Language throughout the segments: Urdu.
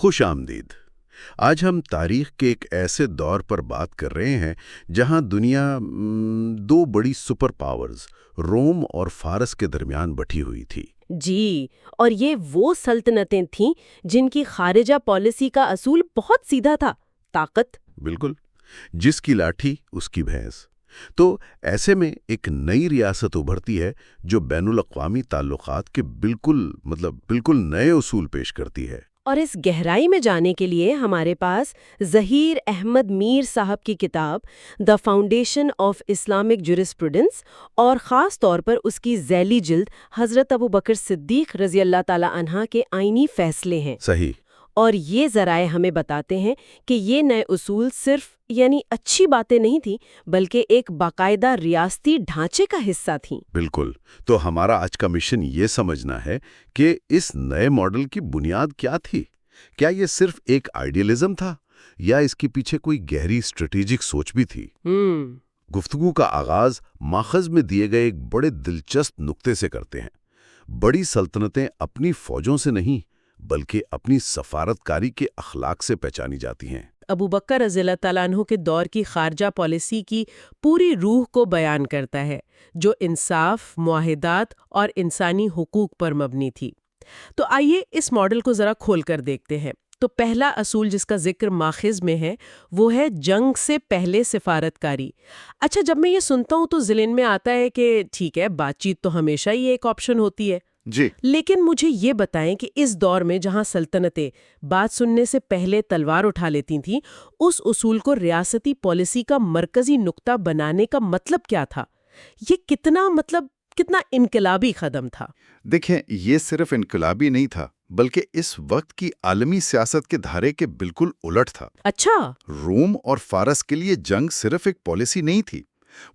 خوش آمدید۔ آج ہم تاریخ کے ایک ایسے دور پر بات کر رہے ہیں جہاں دنیا دو بڑی سپر پاورز روم اور فارس کے درمیان بٹھی ہوئی تھی۔ جی، اور یہ وہ سلطنتیں تھیں جن کی خارجہ پالیسی کا اصول بہت سیدھا تھا: طاقت۔ بالکل، جس کی لاٹھی اس کی بھینس۔ تو ایسے میں ایک نئی ریاست ابھرتی ہے جو بین الاقوامی تعلقات کے بالکل نئے اصول پیش کرتی ہے۔ اور اس گہرائی میں جانے کے لیے ہمارے پاس ظہیر احمد میر صاحب کی کتاب the foundation of Islamic jurisprudence اور خاص طور پر اس کی ذیلی جلد حضرت ابوبکر صدیق رضی اللہ تعالی عنہ کے آئینی فیصلے ہیں۔ صحیح۔ اور یہ ذرائع ہمیں بتاتے ہیں کہ یہ نئے اصول صرف اچھی باتیں نہیں تھیں بلکہ ایک باقاعدہ ریاستی ڈھانچے کا حصہ تھیں۔ بالکل۔ تو ہمارا آج کا مشن یہ سمجھنا ہے کہ اس نئے ماڈل کی بنیاد کیا تھی؟ کیا یہ صرف ایک آئیڈیالزم تھا یا اس کے پیچھے کوئی گہری اسٹریٹجک سوچ بھی تھی؟ گفتگو کا آغاز ماخذ میں دیے گئے ایک بڑے دلچسپ نقطے سے کرتے ہیں۔ بڑی سلطنتیں اپنی فوجوں سے نہیں بلکہ اپنی سفارتکاری کے اخلاق سے پہچانی جاتی ہیں۔ ابوبکر رضی اللہ تعالیٰ عنہ کے دور کی خارجہ پالیسی کی پوری روح کو بیان کرتا ہے، جو انصاف، معاہدات اور انسانی حقوق پر مبنی تھی۔ تو آئیے اس ماڈل کو ذرا کھول کر دیکھتے ہیں۔ تو پہلا اصول جس کا ذکر ماخذ میں ہے وہ ہے جنگ سے پہلے سفارتکاری۔ اچھا، جب میں یہ سنتا ہوں تو ذہن میں آتا ہے کہ ٹھیک ہے، بات چیت تو ہمیشہ ہی ایک آپشن ہوتی ہے جی، لیکن مجھے یہ بتائیں کہ اس دور میں جہاں سلطنتیں بات سننے سے پہلے تلوار اٹھا لیتی تھیں، اس اصول کو ریاستی پالیسی کا مرکزی نقطہ بنانے کا مطلب کیا تھا؟ یہ کتنا انقلابی قدم تھا؟ دیکھیں، یہ صرف انقلابی نہیں تھا بلکہ اس وقت کی عالمی سیاست کے دھارے کے بالکل الٹ تھا۔ اچھا۔ روم اور فارس کے لیے جنگ صرف ایک پالیسی نہیں تھی،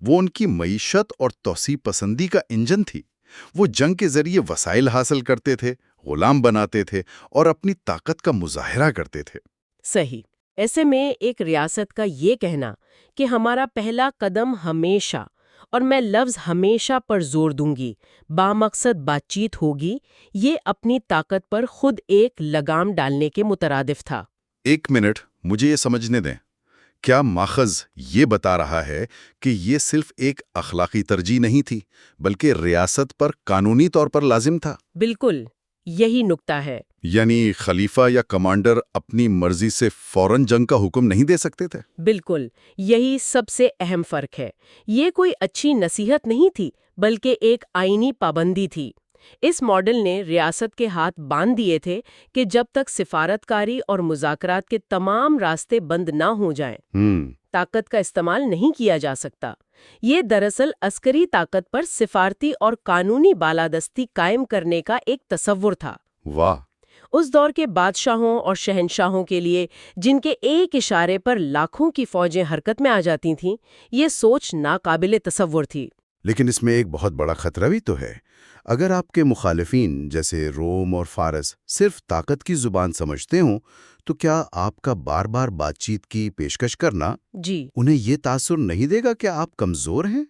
وہ ان کی معیشت اور توسیع پسندی کا انجن تھی۔ وہ جنگ کے ذریعے وسائل حاصل کرتے تھے، غلام بناتے تھے اور اپنی طاقت کا مظاہرہ کرتے تھے۔ صحیح۔ ایسے میں ایک ریاست کا یہ کہنا کہ ہمارا پہلا قدم ہمیشہ، اور میں لفظ ہمیشہ پر زور دوں گی، بامقصد بات چیت ہوگی، یہ اپنی طاقت پر خود ایک لگام ڈالنے کے مترادف تھا۔ ایک منٹ، مجھے یہ سمجھنے دیں، کیا ماخذ یہ بتا رہا ہے کہ یہ صرف ایک اخلاقی ترجیح نہیں تھی بلکہ ریاست پر قانونی طور پر لازم تھا؟ بالکل، یہی نکتہ ہے۔ یعنی خلیفہ یا کمانڈر اپنی مرضی سے فوراً جنگ کا حکم نہیں دے سکتے تھے؟ بالکل، یہی سب سے اہم فرق ہے۔ یہ کوئی اچھی نصیحت نہیں تھی بلکہ ایک آئینی پابندی تھی۔ اس ماڈل نے ریاست کے ہاتھ باندھ دیے تھے کہ جب تک سفارتکاری اور مذاکرات کے تمام راستے بند نہ ہو جائیں، طاقت کا استعمال نہیں کیا جا سکتا۔ یہ دراصل عسکری طاقت پر سفارتی اور قانونی بالادستی قائم کرنے کا ایک تصور تھا۔ واہ! اس دور کے بادشاہوں اور شہنشاہوں کے لیے، جن کے ایک اشارے پر لاکھوں کی فوجیں حرکت میں آ جاتی تھیں، یہ سوچ ناقابل تصور تھی۔ لیکن اس میں ایک بہت بڑا خطرہ بھی تو ہے۔ اگر آپ کے مخالفین جیسے روم اور فارس صرف طاقت کی زبان سمجھتے ہوں تو کیا آپ کا بار بار بات چیت کی پیشکش کرنا انہیں یہ تاثر نہیں دے گا کہ آپ کمزور ہیں؟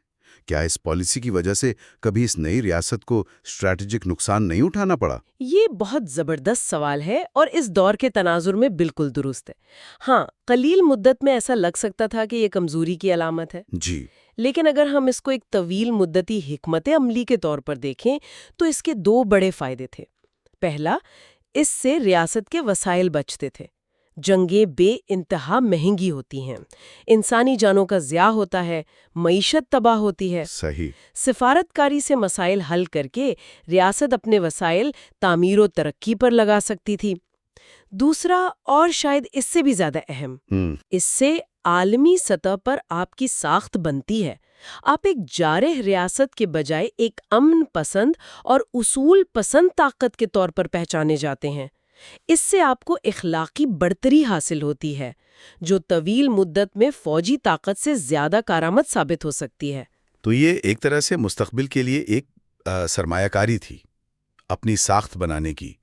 کیا اس پالیسی کی وجہ سے کبھی اس نئی ریاست کو اسٹریٹجک نقصان نہیں اٹھانا پڑا؟ یہ بہت زبردست سوال ہے اور اس دور کے تناظر میں بالکل درست ہے۔ ہاں، قلیل مدت میں ایسا لگ سکتا تھا کہ یہ کمزوری کی علامت ہے۔ جی، لیکن اگر ہم اس کو ایک طویل مدتی حکمت عملی کے طور پر دیکھیں تو اس کے دو بڑے فائدے تھے۔ پہلا، اس سے ریاست کے وسائل بچتے تھے۔ جنگیں بے انتہا مہنگی ہوتی ہیں، انسانی جانوں کا ضیاع ہوتا ہے، معیشت تباہ ہوتی ہے۔ صحیح۔ سفارتکاری سے مسائل حل کر کے ریاست اپنے وسائل تعمیر و ترقی پر لگا سکتی تھی۔ دوسرا، اور شاید اس سے بھی زیادہ اہم، اس سے عالمی سطح پر آپ کی ساخت بنتی ہے۔ آپ ایک جارح ریاست کے بجائے ایک امن پسند اور اصول پسند طاقت کے طور پر پہچانے جاتے ہیں۔ اس سے آپ کو اخلاقی برتری حاصل ہوتی ہے، جو طویل مدت میں فوجی طاقت سے زیادہ کارآمد ثابت ہو سکتی ہے۔ تو یہ ایک طرح سے مستقبل کے لیے ایک سرمایہ کاری تھی، اپنی ساخت بنانے کی۔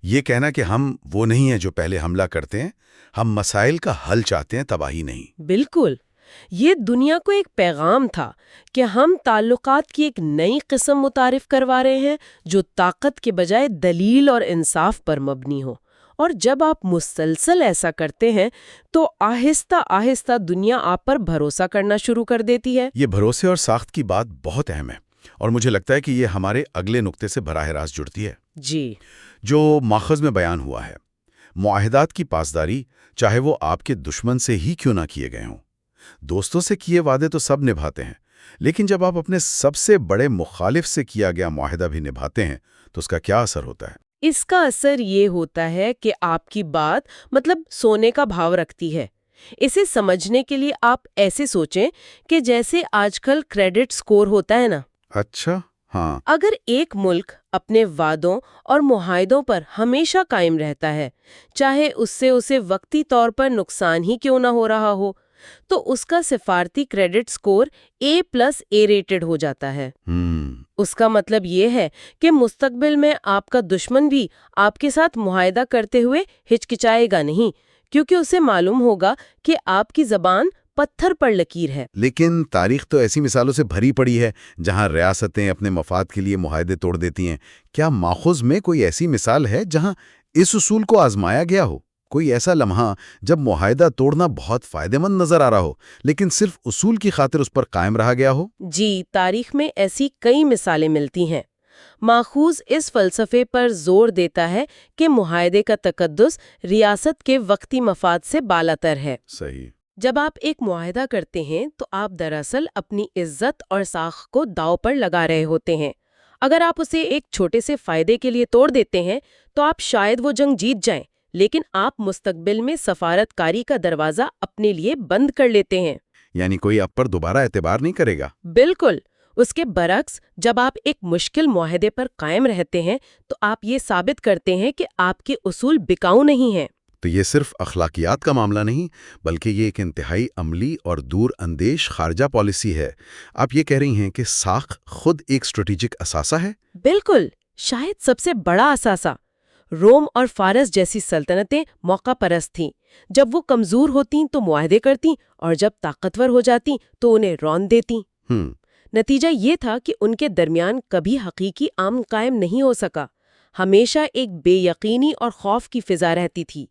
یہ کہنا کہ ہم وہ نہیں ہیں جو پہلے حملہ کرتے ہیں، ہم مسائل کا حل چاہتے ہیں، تباہی نہیں۔ بالکل، یہ دنیا کو ایک پیغام تھا کہ ہم تعلقات کی ایک نئی قسم متعارف کروا رہے ہیں جو طاقت کے بجائے دلیل اور انصاف پر مبنی ہو، اور جب آپ مسلسل ایسا کرتے ہیں تو آہستہ آہستہ دنیا آپ پر بھروسہ کرنا شروع کر دیتی ہے۔ یہ بھروسے اور ساخت کی بات بہت اہم ہے، اور مجھے لگتا ہے کہ یہ ہمارے اگلے نقطے سے براہ راست جڑتی ہے، جی، جو ماخذ میں بیان ہوا ہے۔ معاہدات کی پاسداری، چاہے وہ آپ کے دشمن سے ہی کیوں نہ کیے گئے ہوں۔ دوستوں سے کیے وعدے تو سب نبھاتے ہیں، لیکن جب آپ اپنے سب سے بڑے مخالف سے کیا گیا معاہدہ بھی نبھاتے ہیں تو اس کا کیا اثر ہوتا ہے؟ اس کا اثر یہ ہوتا ہے کہ آپ کی بات سونے کا بھاؤ رکھتی ہے۔ اسے سمجھنے کے لیے آپ ایسے سوچیں کہ جیسے آج کل کریڈٹ سکور ہوتا ہے نا۔ اچھا، ہاں، اگر ایک ملک اپنے وعدوں اور معاہدوں پر ہمیشہ قائم رہتا ہے، چاہے اس سے اسے وقتی طور پر نقصان ہی کیوں نہ ہو رہا ہو، تو اس کا سفارتی کریڈٹ سکور A+A ریٹڈ ہو جاتا ہے۔ اس کا مطلب یہ ہے کہ مستقبل میں آپ کا دشمن بھی آپ کے ساتھ معاہدہ کرتے ہوئے ہچکچائے گا نہیں، کیونکہ اسے معلوم ہوگا کہ آپ کی زبان پتھر پر لکیر ہے۔ لیکن تاریخ تو ایسی مثالوں سے بھری پڑی ہے جہاں ریاستیں اپنے مفاد کے لیے معاہدے توڑ دیتی ہیں۔ کیا ماخذ میں کوئی ایسی مثال ہے جہاں اس اصول کو آزمایا گیا ہو؟ کوئی ایسا لمحہ جب معاہدہ توڑنا بہت فائدہ مند نظر آ رہا ہو، لیکن صرف اصول کی خاطر اس پر قائم رہا گیا ہو؟ جی، تاریخ میں ایسی کئی مثالیں ملتی ہیں۔ ماخوذ اس فلسفے پر زور دیتا ہے کہ معاہدے کا تقدس ریاست کے وقتی مفاد سے بالاتر ہے۔ صحیح۔ جب آپ ایک معاہدہ کرتے ہیں تو آپ دراصل اپنی عزت اور ساکھ کو داؤ پر لگا رہے ہوتے ہیں۔ اگر آپ اسے ایک چھوٹے سے فائدے کے لیے توڑ دیتے ہیں تو آپ شاید وہ جنگ جیت جائیں، لیکن آپ مستقبل میں سفارت کاری کا دروازہ اپنے لیے بند کر لیتے ہیں۔ یعنی کوئی آپ پر دوبارہ اعتبار نہیں کرے گا؟ بالکل۔ اس کے برعکس، جب آپ ایک مشکل معاہدے پر قائم رہتے ہیں تو آپ یہ ثابت کرتے ہیں کہ آپ کے اصول بکاؤ نہیں ہیں۔ تو یہ صرف اخلاقیات کا معاملہ نہیں، بلکہ یہ ایک انتہائی عملی اور دور اندیش خارجہ پالیسی ہے۔ آپ یہ کہہ رہی ہیں کہ ساکھ خود ایک اسٹریٹجک اثاثہ ہے؟ بالکل، شاید سب سے بڑا اثاثہ۔ روم اور فارس جیسی سلطنتیں موقع پرست تھیں۔ جب وہ کمزور ہوتیں تو معاہدے کرتیں، اور جب طاقتور ہو جاتیں تو انہیں رون دیتیں۔ نتیجہ یہ تھا کہ ان کے درمیان کبھی حقیقی امن قائم نہیں ہو سکا۔ ہمیشہ ایک بے یقینی اور خوف کی فضا رہتی تھی۔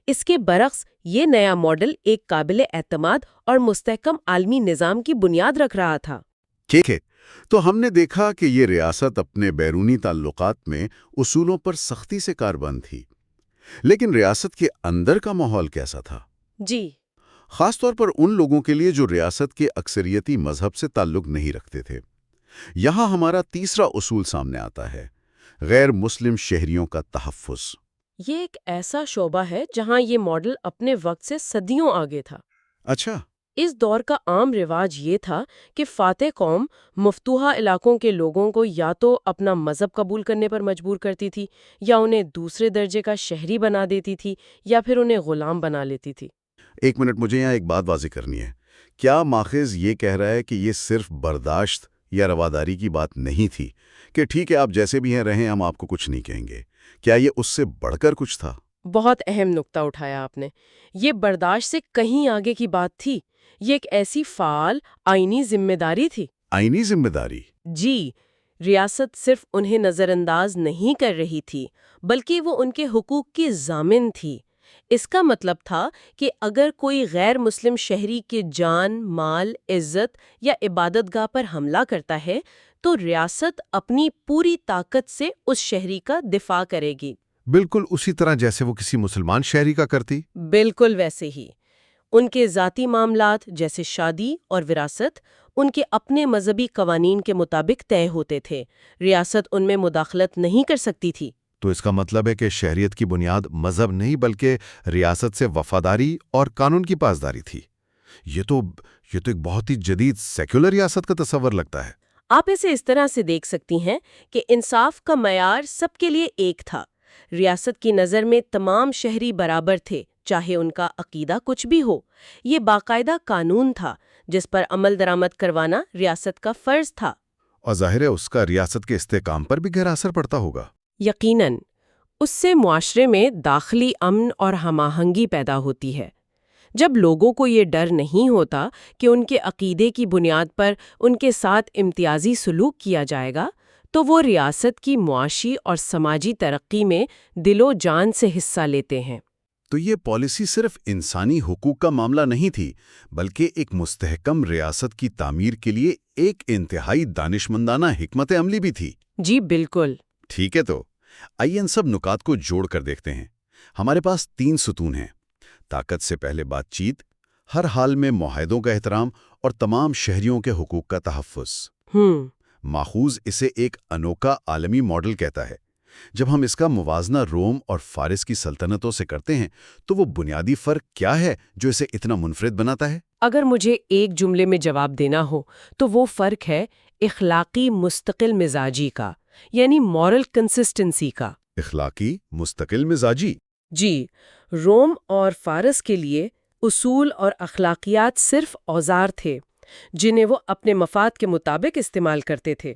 اس کے برعکس یہ نیا ماڈل ایک قابل اعتماد اور مستحکم عالمی نظام کی بنیاد رکھ رہا تھا۔ ٹھیک ہے، تو ہم نے دیکھا کہ یہ ریاست اپنے بیرونی تعلقات میں اصولوں پر سختی سے کاربند تھی، لیکن ریاست کے اندر کا ماحول کیسا تھا؟ جی، خاص طور پر ان لوگوں کے لیے جو ریاست کے اکثریتی مذہب سے تعلق نہیں رکھتے تھے۔ یہاں ہمارا تیسرا اصول سامنے آتا ہے: غیر مسلم شہریوں کا تحفظ۔ یہ ایک ایسا شعبہ ہے جہاں یہ ماڈل اپنے وقت سے صدیوں آگے تھا۔ اچھا، اس دور کا عام رواج یہ تھا کہ فاتح قوم مفتوحہ علاقوں کے لوگوں کو یا تو اپنا مذہب قبول کرنے پر مجبور کرتی تھی، یا انہیں دوسرے درجے کا شہری بنا دیتی تھی، یا پھر انہیں غلام بنا لیتی تھی۔ ایک منٹ، مجھے یہاں ایک بات واضح کرنی ہے۔ کیا ماخذ یہ کہہ رہا ہے کہ یہ صرف برداشت یا رواداری کی بات نہیں تھی کہ ٹھیک ہے آپ جیسے بھی ہیں رہیں، ہم آپ کو کچھ نہیں کہیں گے؟ کیا یہ اس سے بڑھ کر کچھ تھا؟ بہت اہم نقطہ اٹھایا آپ نے۔ یہ برداشت سے کہیں آگے کی بات تھی۔ یہ ایک ایسی فعال آئینی ذمہ داری تھی۔ آئینی ذمہ داری؟ جی، ریاست صرف انہیں نظر انداز نہیں کر رہی تھی، بلکہ وہ ان کے حقوق کی ضامن تھی۔ اس کا مطلب تھا کہ اگر کوئی غیر مسلم شہری کے جان، مال، عزت یا عبادت گاہ پر حملہ کرتا ہے تو ریاست اپنی پوری طاقت سے اس شہری کا دفاع کرے گی۔ بالکل اسی طرح جیسے وہ کسی مسلمان شہری کا کرتی۔ بالکل ویسے ہی۔ ان کے ذاتی معاملات جیسے شادی اور وراثت ان کے اپنے مذہبی قوانین کے مطابق طے ہوتے تھے۔ ریاست ان میں مداخلت نہیں کر سکتی تھی۔ تو اس کا مطلب ہے کہ شہریت کی بنیاد مذہب نہیں بلکہ ریاست سے وفاداری اور قانون کی پاسداری تھی۔ یہ تو ایک بہت ہی جدید سیکولر ریاست کا تصور لگتا ہے۔ آپ اسے اس طرح سے دیکھ سکتی ہیں کہ انصاف کا معیار سب کے لیے ایک تھا۔ ریاست کی نظر میں تمام شہری برابر تھے، چاہے ان کا عقیدہ کچھ بھی ہو۔ یہ باقاعدہ قانون تھا جس پر عمل درآمد کروانا ریاست کا فرض تھا۔ اور ظاہر ہے اس کا ریاست کے استحکام پر بھی گہرا اثر پڑتا ہوگا۔ یقیناً، اس سے معاشرے میں داخلی امن اور ہم آہنگی پیدا ہوتی ہے۔ جب لوگوں کو یہ ڈر نہیں ہوتا کہ ان کے عقیدے کی بنیاد پر ان کے ساتھ امتیازی سلوک کیا جائے گا، تو وہ ریاست کی معاشی اور سماجی ترقی میں دل و جان سے حصہ لیتے ہیں۔ تو یہ پالیسی صرف انسانی حقوق کا معاملہ نہیں تھی، بلکہ ایک مستحکم ریاست کی تعمیر کے لیے ایک انتہائی دانشمندانہ حکمت عملی بھی تھی۔ جی بالکل۔ ٹھیک ہے، تو آئیے ان سب نکات کو جوڑ کر دیکھتے ہیں۔ ہمارے پاس 3 ستون ہیں: طاقت سے پہلے بات چیت، ہر حال میں معاہدوں کا احترام اور تمام شہریوں کے حقوق کا تحفظ۔ ماخوذ اسے ایک انوکھا عالمی ماڈل کہتا ہے۔ جب ہم اس کا موازنہ روم اور فارس کی سلطنتوں سے کرتے ہیں تو وہ بنیادی فرق کیا ہے جو اسے اتنا منفرد بناتا ہے؟ اگر مجھے ایک جملے میں جواب دینا ہو تو وہ فرق ہے اخلاقی مستقل مزاجی کا، یعنی مورل کنسسٹنسی کا۔ اخلاقی مستقل مزاجی؟ جی، روم اور فارس کے لیے اصول اور اخلاقیات صرف اوزار تھے جنہیں وہ اپنے مفاد کے مطابق استعمال کرتے تھے۔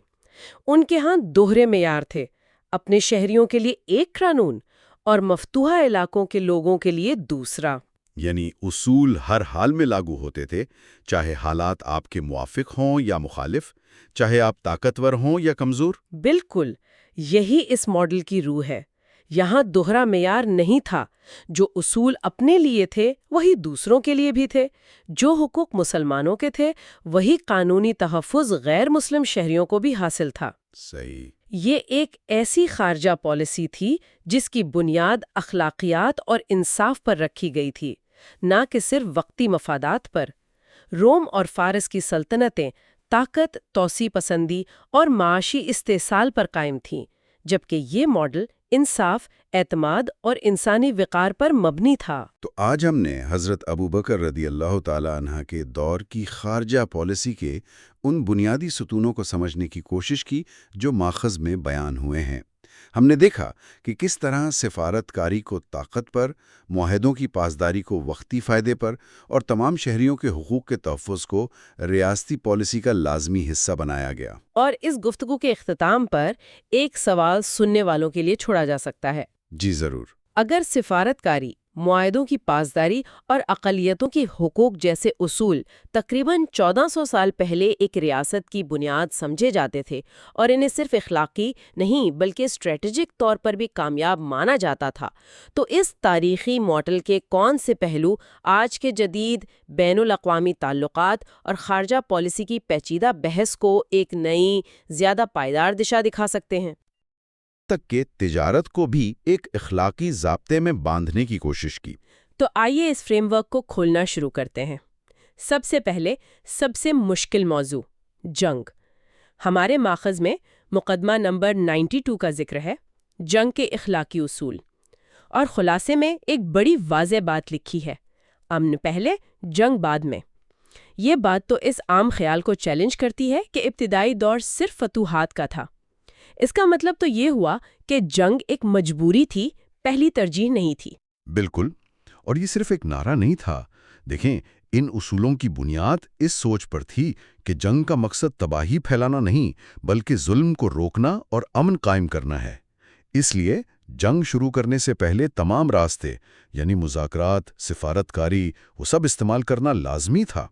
ان کے ہاں دوہرے معیار تھے، اپنے شہریوں کے لیے ایک قانون اور مفتوحہ علاقوں کے لوگوں کے لیے دوسرا۔ یعنی اصول ہر حال میں لاگو ہوتے تھے، چاہے حالات آپ کے موافق ہوں یا مخالف، چاہے آپ طاقتور ہوں یا کمزور۔ بالکل، یہی اس ماڈل کی روح ہے۔ یہاں دوہرا معیار نہیں تھا، جو اصول اپنے لیے تھے وہی دوسروں کے لیے بھی تھے، جو حقوق مسلمانوں کے تھے وہی قانونی تحفظ غیر مسلم شہریوں کو بھی حاصل تھا۔ صحیح۔ یہ ایک ایسی خارجہ پالیسی تھی جس کی بنیاد اخلاقیات اور انصاف پر رکھی گئی تھی، نہ کہ صرف وقتی مفادات پر۔ روم اور فارس کی سلطنتیں طاقت، توسیع پسندی اور معاشی استحصال پر قائم تھیں، جبکہ یہ ماڈل انصاف، اعتماد اور انسانی وقار پر مبنی تھا۔ تو آج ہم نے حضرت ابوبکر رضی اللہ تعالی عنہ کے دور کی خارجہ پالیسی کے ان بنیادی ستونوں کو سمجھنے کی کوشش کی جو ماخذ میں بیان ہوئے ہیں۔ ہم نے دیکھا کہ کس طرح سفارت کاری کو طاقت پر، معاہدوں کی پاسداری کو وقتی فائدے پر اور تمام شہریوں کے حقوق کے تحفظ کو ریاستی پالیسی کا لازمی حصہ بنایا گیا۔ اور اس گفتگو کے اختتام پر ایک سوال سننے والوں کے لیے چھوڑا جا سکتا ہے۔ جی ضرور۔ اگر سفارت کاری، معاہدوں کی پاسداری اور اقلیتوں کے حقوق جیسے اصول تقریباً 1400 سال پہلے ایک ریاست کی بنیاد سمجھے جاتے تھے اور انہیں صرف اخلاقی نہیں بلکہ اسٹریٹجک طور پر بھی کامیاب مانا جاتا تھا، تو اس تاریخی ماڈل کے کون سے پہلو آج کے جدید بین الاقوامی تعلقات اور خارجہ پالیسی کی پیچیدہ بحث کو ایک نئی، زیادہ پائیدار دشا دکھا سکتے ہیں؟ تک کہ تجارت کو بھی ایک اخلاقی ضابطے میں باندھنے کی کوشش کی۔ تو آئیے اس فریم ورک کو کھولنا شروع کرتے ہیں۔ سب سے پہلے سب سے مشکل موضوع، جنگ۔ ہمارے ماخذ میں مقدمہ نمبر 92 کا ذکر ہے، جنگ کے اخلاقی اصول، اور خلاصے میں ایک بڑی واضح بات لکھی ہے: امن پہلے، جنگ بعد میں۔ یہ بات تو اس عام خیال کو چیلنج کرتی ہے کہ ابتدائی دور صرف فتوحات کا تھا۔ اس کا مطلب تو یہ ہوا کہ جنگ ایک مجبوری تھی، پہلی ترجیح نہیں تھی۔ بالکل، اور یہ صرف ایک نعرہ نہیں تھا۔ دیکھیں، ان اصولوں کی بنیاد اس سوچ پر تھی کہ جنگ کا مقصد تباہی پھیلانا نہیں بلکہ ظلم کو روکنا اور امن قائم کرنا ہے۔ اس لیے جنگ شروع کرنے سے پہلے تمام راستے یعنی مذاکرات، سفارت کاری، وہ سب استعمال کرنا لازمی تھا۔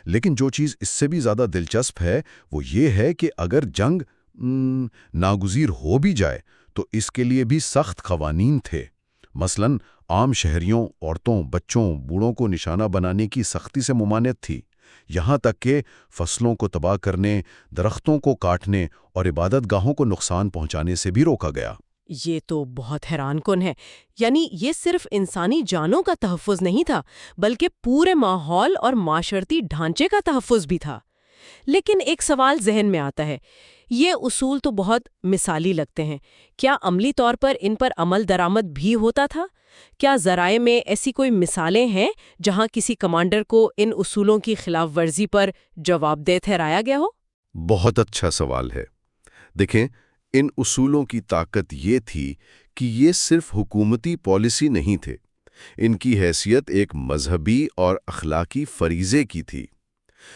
لیکن جو چیز اس سے بھی زیادہ دلچسپ ہے وہ یہ ہے کہ اگر جنگ ناگزیر ہو بھی جائے تو اس کے لیے بھی سخت قوانین تھے۔ مثلاً عام شہریوں، عورتوں، بچوں، بوڑھوں کو نشانہ بنانے کی سختی سے ممانعت تھی، یہاں تک کہ فصلوں کو تباہ کرنے، درختوں کو کاٹنے اور عبادت گاہوں کو نقصان پہنچانے سے بھی روکا گیا۔ یہ تو بہت حیران کن ہے، یعنی یہ صرف انسانی جانوں کا تحفظ نہیں تھا بلکہ پورے ماحول اور معاشرتی ڈھانچے کا تحفظ بھی تھا۔ لیکن ایک سوال ذہن میں آتا ہے، یہ اصول تو بہت مثالی لگتے ہیں، کیا عملی طور پر ان پر عمل درآمد بھی ہوتا تھا؟ کیا ذرائع میں ایسی کوئی مثالیں ہیں جہاں کسی کمانڈر کو ان اصولوں کی خلاف ورزی پر جواب دہ ٹھہرایا گیا ہو؟ بہت اچھا سوال ہے۔ دیکھیں، ان اصولوں کی طاقت یہ تھی کہ یہ صرف حکومتی پالیسی نہیں تھے، ان کی حیثیت ایک مذہبی اور اخلاقی فریضے کی تھی۔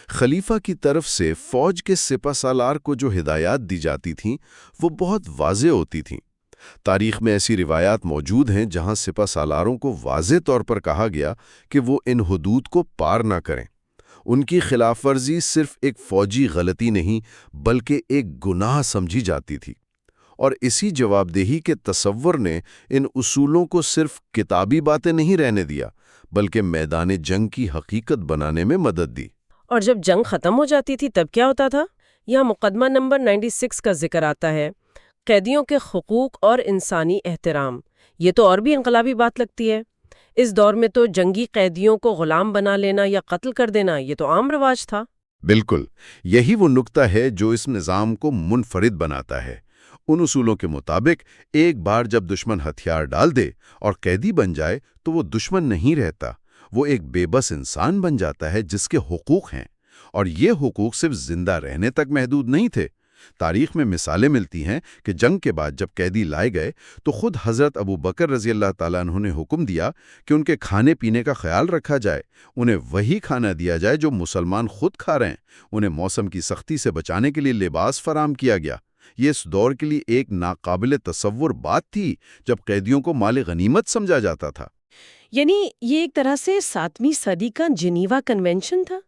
خلیفہ کی طرف سے فوج کے سپہ سالار کو جو ہدایات دی جاتی تھیں وہ بہت واضح ہوتی تھیں۔ تاریخ میں ایسی روایات موجود ہیں جہاں سپہ سالاروں کو واضح طور پر کہا گیا کہ وہ ان حدود کو پار نہ کریں۔ ان کی خلاف ورزی صرف ایک فوجی غلطی نہیں بلکہ ایک گناہ سمجھی جاتی تھی، اور اسی جواب دہی کے تصور نے ان اصولوں کو صرف کتابی باتیں نہیں رہنے دیا بلکہ میدان جنگ کی حقیقت بنانے میں مدد دی۔ اور جب جنگ ختم ہو جاتی تھی تب کیا ہوتا تھا؟ یہاں مقدمہ نمبر 96 کا ذکر آتا ہے، قیدیوں کے حقوق اور انسانی احترام۔ یہ تو اور بھی انقلابی بات لگتی ہے۔ اس دور میں تو جنگی قیدیوں کو غلام بنا لینا یا قتل کر دینا یہ تو عام رواج تھا۔ بالکل، یہی وہ نقطہ ہے جو اس نظام کو منفرد بناتا ہے۔ ان اصولوں کے مطابق ایک بار جب دشمن ہتھیار ڈال دے اور قیدی بن جائے تو وہ دشمن نہیں رہتا، وہ ایک بے بس انسان بن جاتا ہے جس کے حقوق ہیں، اور یہ حقوق صرف زندہ رہنے تک محدود نہیں تھے۔ تاریخ میں مثالیں ملتی ہیں کہ جنگ کے بعد جب قیدی لائے گئے تو خود حضرت ابو بکر رضی اللہ تعالیٰ عنہ نے حکم دیا کہ ان کے کھانے پینے کا خیال رکھا جائے، انہیں وہی کھانا دیا جائے جو مسلمان خود کھا رہے ہیں، انہیں موسم کی سختی سے بچانے کے لیے لباس فراہم کیا گیا۔ یہ اس دور کے لیے ایک ناقابل تصور بات تھی جب قیدیوں کو مال غنیمت سمجھا جاتا تھا۔ یعنی یہ ایک طرح سے 7ویں صدی کا جنیوا کنونشن تھا۔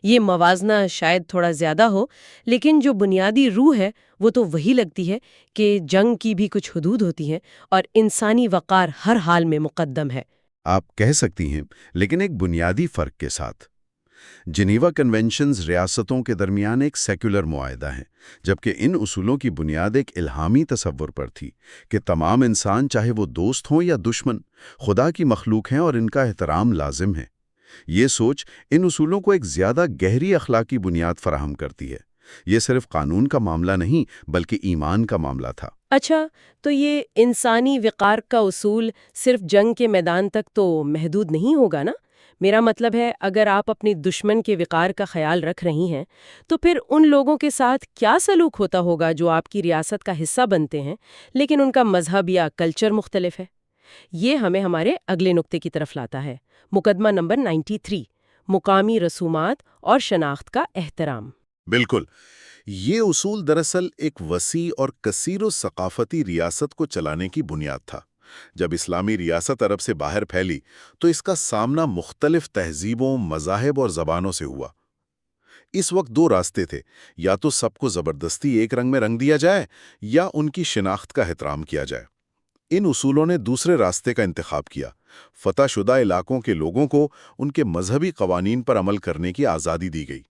یہ موازنہ شاید تھوڑا زیادہ ہو، لیکن جو بنیادی روح ہے وہ تو وہی لگتی ہے کہ جنگ کی بھی کچھ حدود ہوتی ہیں اور انسانی وقار ہر حال میں مقدم ہے۔ آپ کہہ سکتی ہیں، لیکن ایک بنیادی فرق کے ساتھ۔ جنیوا کنونشنز ریاستوں کے درمیان ایک سیکولر معاہدہ ہے، جبکہ ان اصولوں کی بنیاد ایک الہامی تصور پر تھی کہ تمام انسان چاہے وہ دوست ہوں یا دشمن، خدا کی مخلوق ہیں اور ان کا احترام لازم ہے۔ یہ سوچ ان اصولوں کو ایک زیادہ گہری اخلاقی بنیاد فراہم کرتی ہے۔ یہ صرف قانون کا معاملہ نہیں بلکہ ایمان کا معاملہ تھا۔ اچھا، تو یہ انسانی وقار کا اصول صرف جنگ کے میدان تک تو محدود نہیں ہوگا نا؟ میرا مطلب ہے، اگر آپ اپنی دشمن کے وقار کا خیال رکھ رہی ہیں تو پھر ان لوگوں کے ساتھ کیا سلوک ہوتا ہوگا جو آپ کی ریاست کا حصہ بنتے ہیں لیکن ان کا مذہب یا کلچر مختلف ہے؟ یہ ہمیں ہمارے اگلے نقطے کی طرف لاتا ہے، مقدمہ نمبر 93، مقامی رسومات اور شناخت کا احترام۔ بالکل، یہ اصول دراصل ایک وسیع اور کثیر و ثقافتی ریاست کو چلانے کی بنیاد تھا۔ جب اسلامی ریاست عرب سے باہر پھیلی تو اس کا سامنا مختلف تہذیبوں، مذاہب اور زبانوں سے ہوا۔ اس وقت دو راستے تھے، یا تو سب کو زبردستی ایک رنگ میں رنگ دیا جائے یا ان کی شناخت کا احترام کیا جائے۔ ان اصولوں نے دوسرے راستے کا انتخاب کیا۔ فتح شدہ علاقوں کے لوگوں کو ان کے مذہبی قوانین پر عمل کرنے کی آزادی دی گئی،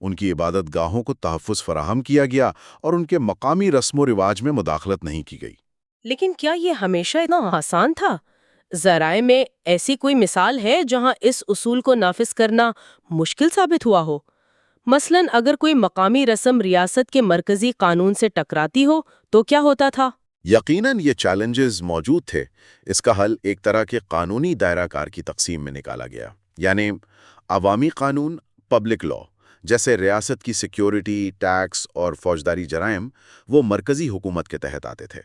ان کی عبادت گاہوں کو تحفظ فراہم کیا گیا اور ان کے مقامی رسم و رواج میں مداخلت نہیں کی گئی۔ لیکن کیا یہ ہمیشہ اتنا آسان تھا؟ ذرائع میں ایسی کوئی مثال ہے جہاں اس اصول کو نافذ کرنا مشکل ثابت ہوا ہو؟ مثلاً اگر کوئی مقامی رسم ریاست کے مرکزی قانون سے ٹکراتی ہو تو کیا ہوتا تھا؟ یقیناً یہ چیلنجز موجود تھے۔ اس کا حل ایک طرح کے قانونی دائرہ کار کی تقسیم میں نکالا گیا، یعنی عوامی قانون، پبلک لا، جیسے ریاست کی سیکیورٹی، ٹیکس اور فوجداری جرائم، وہ مرکزی حکومت کے تحت آتے تھے۔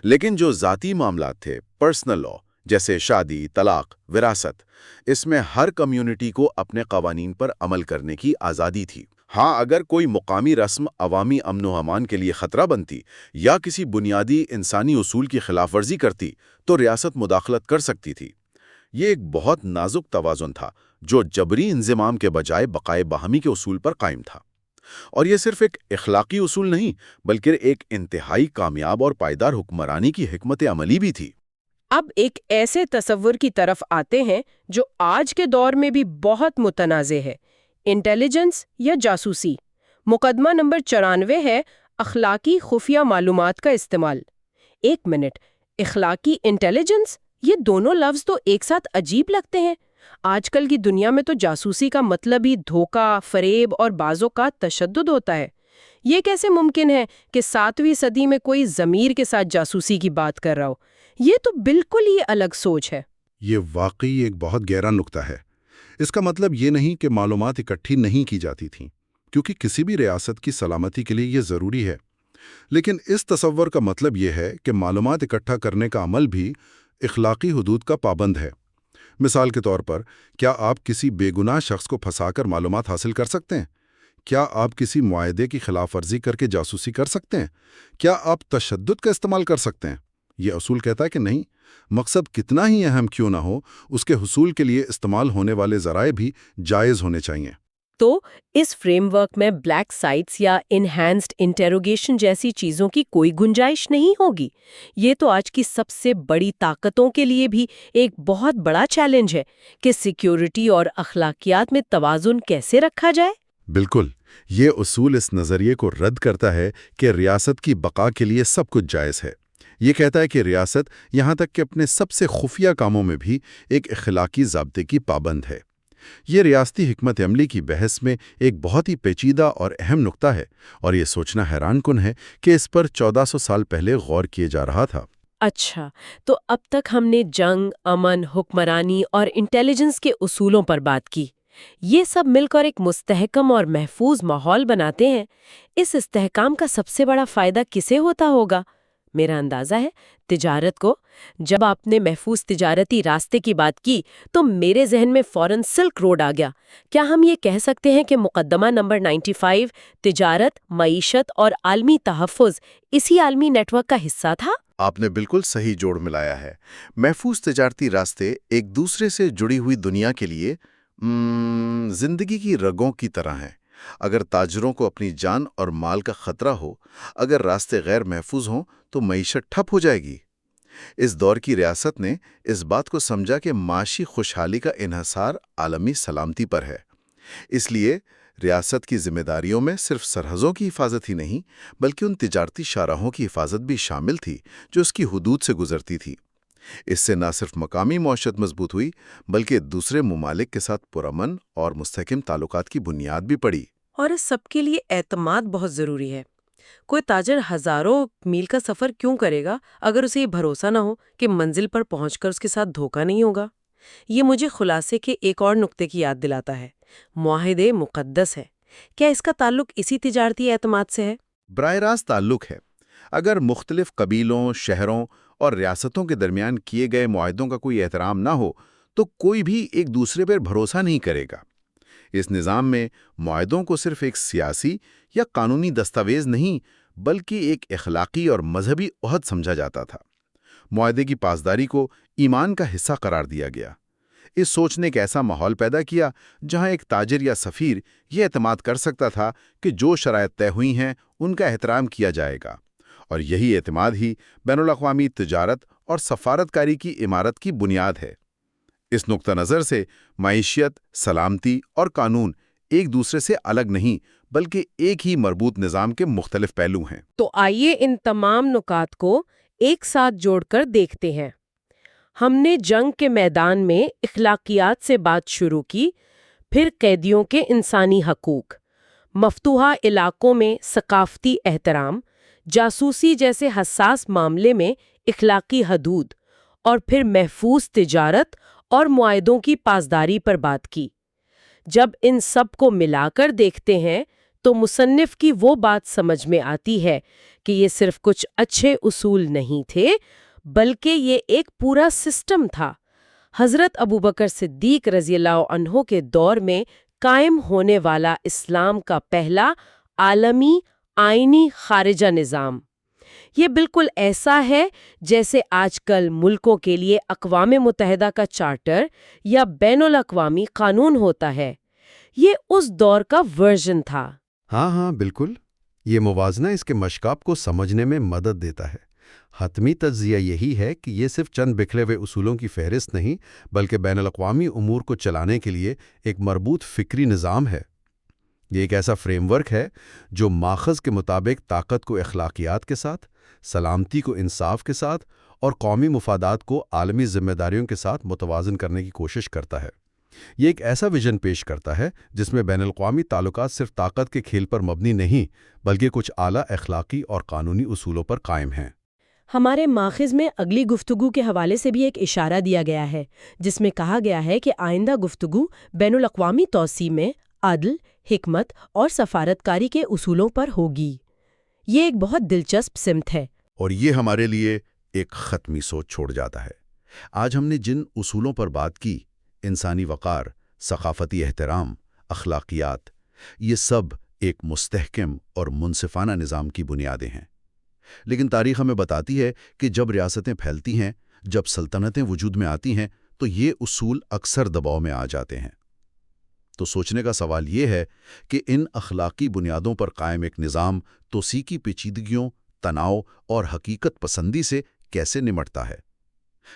لیکن جو ذاتی معاملات تھے، پرسنل لا، جیسے شادی، طلاق، وراثت، اس میں ہر کمیونٹی کو اپنے قوانین پر عمل کرنے کی آزادی تھی۔ ہاں، اگر کوئی مقامی رسم عوامی امن و امان کے لیے خطرہ بنتی یا کسی بنیادی انسانی اصول کی خلاف ورزی کرتی تو ریاست مداخلت کر سکتی تھی۔ یہ ایک بہت نازک توازن تھا جو جبری انضمام کے بجائے بقائے باہمی کے اصول پر قائم تھا۔ اور یہ صرف ایک اخلاقی اصول نہیں بلکہ ایک انتہائی کامیاب اور پائیدار حکمرانی کی حکمت عملی بھی تھی۔ اب ایک ایسے تصور کی طرف آتے ہیں جو آج کے دور میں بھی بہت متنازع ہے، انٹیلیجنس یا جاسوسی۔ مقدمہ نمبر 94 ہے، اخلاقی خفیہ معلومات کا استعمال۔ ایک منٹ، اخلاقی انٹیلیجنس، یہ دونوں لفظ تو ایک ساتھ عجیب لگتے ہیں۔ آج کل کی دنیا میں تو جاسوسی کا مطلب ہی دھوکہ، فریب اور بعض اوقات تشدد ہوتا ہے۔ یہ کیسے ممکن ہے کہ 7ویں صدی میں کوئی ضمیر کے ساتھ جاسوسی کی بات کر رہا ہو؟ یہ تو بالکل ہی الگ سوچ ہے۔ یہ واقعی ایک بہت گہرا نقطہ ہے۔ اس کا مطلب یہ نہیں کہ معلومات اکٹھی نہیں کی جاتی تھیں، کیونکہ کسی بھی ریاست کی سلامتی کے لیے یہ ضروری ہے، لیکن اس تصور کا مطلب یہ ہے کہ معلومات اکٹھا کرنے کا عمل بھی اخلاقی حدود کا پابند ہے۔ مثال کے طور پر، کیا آپ کسی بے گناہ شخص کو پھنسا کر معلومات حاصل کر سکتے ہیں؟ کیا آپ کسی معاہدے کی خلاف ورزی کر کے جاسوسی کر سکتے ہیں؟ کیا آپ تشدد کا استعمال کر سکتے ہیں؟ یہ اصول کہتا ہے کہ نہیں۔ مقصد کتنا ہی اہم کیوں نہ ہو، اس کے حصول کے لیے استعمال ہونے والے ذرائع بھی جائز ہونے چاہیے۔ تو اس فریم ورک میں بلیک سائٹس یا انہینسڈ انٹیروگیشن جیسی چیزوں کی کوئی گنجائش نہیں ہوگی۔ یہ تو آج کی سب سے بڑی طاقتوں کے لیے بھی ایک بہت بڑا چیلنج ہے کہ سیکیورٹی اور اخلاقیات میں توازن کیسے رکھا جائے۔ بالکل، یہ اصول اس نظریے کو رد کرتا ہے کہ ریاست کی بقا کے لیے سب کچھ جائز ہے۔ یہ کہتا ہے کہ ریاست یہاں تک کہ اپنے سب سے خفیہ کاموں میں بھی ایک اخلاقی ضابطے کی پابند ہے۔ یہ ریاستی حکمت عملی کی بحث میں ایک بہت ہی پیچیدہ اور اہم نقطہ ہے، اور یہ سوچنا حیران کن ہے کہ اس پر 1400 سال پہلے غور کیے جا رہا تھا۔ اچھا، تو اب تک ہم نے جنگ، امن، حکمرانی اور انٹیلیجنس کے اصولوں پر بات کی۔ یہ سب مل کر ایک مستحکم اور محفوظ ماحول بناتے ہیں۔ اس استحکام کا سب سے بڑا فائدہ کسے ہوتا ہوگا؟ میرا اندازہ ہے تجارت کو۔ جب آپ نے محفوظ تجارتی راستے کی بات کی تو میرے ذہن میں فوراً سلک روڈ آ گیا۔ کیا ہم یہ کہہ سکتے ہیں کہ مقدمہ نمبر 95 تجارت، معیشت اور عالمی تحفظ اسی عالمی نیٹ ورک کا حصہ تھا؟ آپ نے بالکل صحیح جوڑ ملایا ہے۔ محفوظ تجارتی راستے ایک دوسرے سے جڑی ہوئی دنیا کے لیے زندگی کی رگوں کی طرح ہیں۔ اگر تاجروں کو اپنی جان اور مال کا خطرہ ہو، اگر راستے غیر محفوظ ہوں تو معیشت ٹھپ ہو جائے گی۔ اس دور کی ریاست نے اس بات کو سمجھا کہ معاشی خوشحالی کا انحصار عالمی سلامتی پر ہے۔ اس لیے ریاست کی ذمہ داریوں میں صرف سرحدوں کی حفاظت ہی نہیں، بلکہ ان تجارتی شاہراہوں کی حفاظت بھی شامل تھی جو اس کی حدود سے گزرتی تھی۔ اس سے نہ صرف مقامی معیشت مضبوط ہوئی، بلکہ دوسرے ممالک کے ساتھ پرامن اور مستحکم تعلقات کی بنیاد بھی پڑی۔ اور اس سب کے لیے اعتماد بہت ضروری ہے۔ کوئی تاجر ہزاروں میل کا سفر کیوں کرے گا اگر اسے یہ بھروسہ نہ ہو کہ منزل پر پہنچ کر اس کے ساتھ دھوکہ نہیں ہوگا؟ یہ مجھے خلاصے کے ایک اور نقطے کی یاد دلاتا ہے۔ معاہدے مقدس ہے۔ کیا اس کا تعلق اسی تجارتی اعتماد سے ہے؟ براہ راست تعلق ہے۔ اگر مختلف قبیلوں، شہروں اور ریاستوں کے درمیان کیے گئے معاہدوں کا کوئی احترام نہ ہو تو کوئی بھی ایک دوسرے پر بھروسہ نہیں کرے گا۔ اس نظام میں معاہدوں کو صرف ایک سیاسی یا قانونی دستاویز نہیں، بلکہ ایک اخلاقی اور مذہبی عہد سمجھا جاتا تھا۔ معاہدے کی پاسداری کو ایمان کا حصہ قرار دیا گیا۔ اس سوچ نے ایک ایسا ماحول پیدا کیا جہاں ایک تاجر یا سفیر یہ اعتماد کر سکتا تھا کہ جو شرائط طے ہوئی ہیں ان کا احترام کیا جائے گا، اور یہی اعتماد ہی بین الاقوامی تجارت اور سفارتکاری کی عمارت کی بنیاد ہے۔ اس نقطہ نظر سے معیشت، سلامتی اور قانون ایک دوسرے سے الگ نہیں، بلکہ ایک ہی مربوط نظام کے مختلف پہلو ہیں۔ تو آئیے ان تمام نکات کو ایک ساتھ جوڑ کر دیکھتے ہیں۔ ہم نے جنگ کے میدان میں اخلاقیات سے بات شروع کی، پھر قیدیوں کے انسانی حقوق، مفتوحہ علاقوں میں ثقافتی احترام، جاسوسی جیسے حساس معاملے میں اخلاقی حدود، اور پھر محفوظ تجارت اور معاہدوں کی پاسداری پر بات کی۔ جب ان سب کو ملا کر دیکھتے ہیں تو مصنف کی وہ بات سمجھ میں آتی ہے کہ یہ صرف کچھ اچھے اصول نہیں تھے، بلکہ یہ ایک پورا سسٹم تھا۔ حضرت ابوبکر صدیق رضی اللہ عنہ کے دور میں قائم ہونے والا اسلام کا پہلا عالمی آئینی خارجہ نظام۔ یہ بالکل ایسا ہے جیسے آج کل ملکوں کے لیے اقوام متحدہ کا چارٹر یا بین الاقوامی قانون ہوتا ہے۔ یہ اس دور کا ورژن تھا۔ ہاں بالکل، یہ موازنہ اس کے مشکاب کو سمجھنے میں مدد دیتا ہے۔ حتمی تجزیہ یہی ہے کہ یہ صرف چند بکھرے ہوئے اصولوں کی فہرست نہیں، بلکہ بین الاقوامی امور کو چلانے کے لیے ایک مربوط فکری نظام ہے۔ یہ ایک ایسا فریم ورک ہے جو ماخذ کے مطابق طاقت کو اخلاقیات کے ساتھ، سلامتی کو انصاف کے ساتھ اور قومی مفادات کو عالمی ذمہ داریوں کے ساتھ متوازن کرنے کی کوشش کرتا ہے۔ یہ ایک ایسا ویژن پیش کرتا ہے جس میں بین الاقوامی تعلقات صرف طاقت کے کھیل پر مبنی نہیں، بلکہ کچھ اعلیٰ اخلاقی اور قانونی اصولوں پر قائم ہیں۔ ہمارے ماخذ میں اگلی گفتگو کے حوالے سے بھی ایک اشارہ دیا گیا ہے، جس میں کہا گیا ہے کہ آئندہ گفتگو بین الاقوامی توسیع میں عدل، حکمت اور سفارتکاری کے اصولوں پر ہوگی۔ یہ ایک بہت دلچسپ سمت ہے، اور یہ ہمارے لیے ایک ختمی سوچ چھوڑ جاتا ہے۔ آج ہم نے جن اصولوں پر بات کی، انسانی وقار، ثقافتی احترام، اخلاقیات، یہ سب ایک مستحکم اور منصفانہ نظام کی بنیادیں ہیں۔ لیکن تاریخ ہمیں بتاتی ہے کہ جب ریاستیں پھیلتی ہیں، جب سلطنتیں وجود میں آتی ہیں، تو یہ اصول اکثر دباؤ میں آ جاتے ہیں۔ تو سوچنے کا سوال یہ ہے کہ ان اخلاقی بنیادوں پر قائم ایک نظام توسیقی پیچیدگیوں، تناؤ اور حقیقت پسندی سے کیسے نمٹتا ہے؟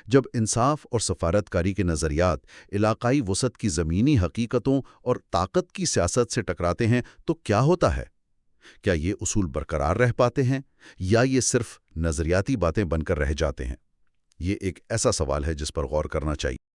جب انصاف اور سفارتکاری کے نظریات علاقائی وسعت کی زمینی حقیقتوں اور طاقت کی سیاست سے ٹکراتے ہیں تو کیا ہوتا ہے؟ کیا یہ اصول برقرار رہ پاتے ہیں یا یہ صرف نظریاتی باتیں بن کر رہ جاتے ہیں؟ یہ ایک ایسا سوال ہے جس پر غور کرنا چاہیے۔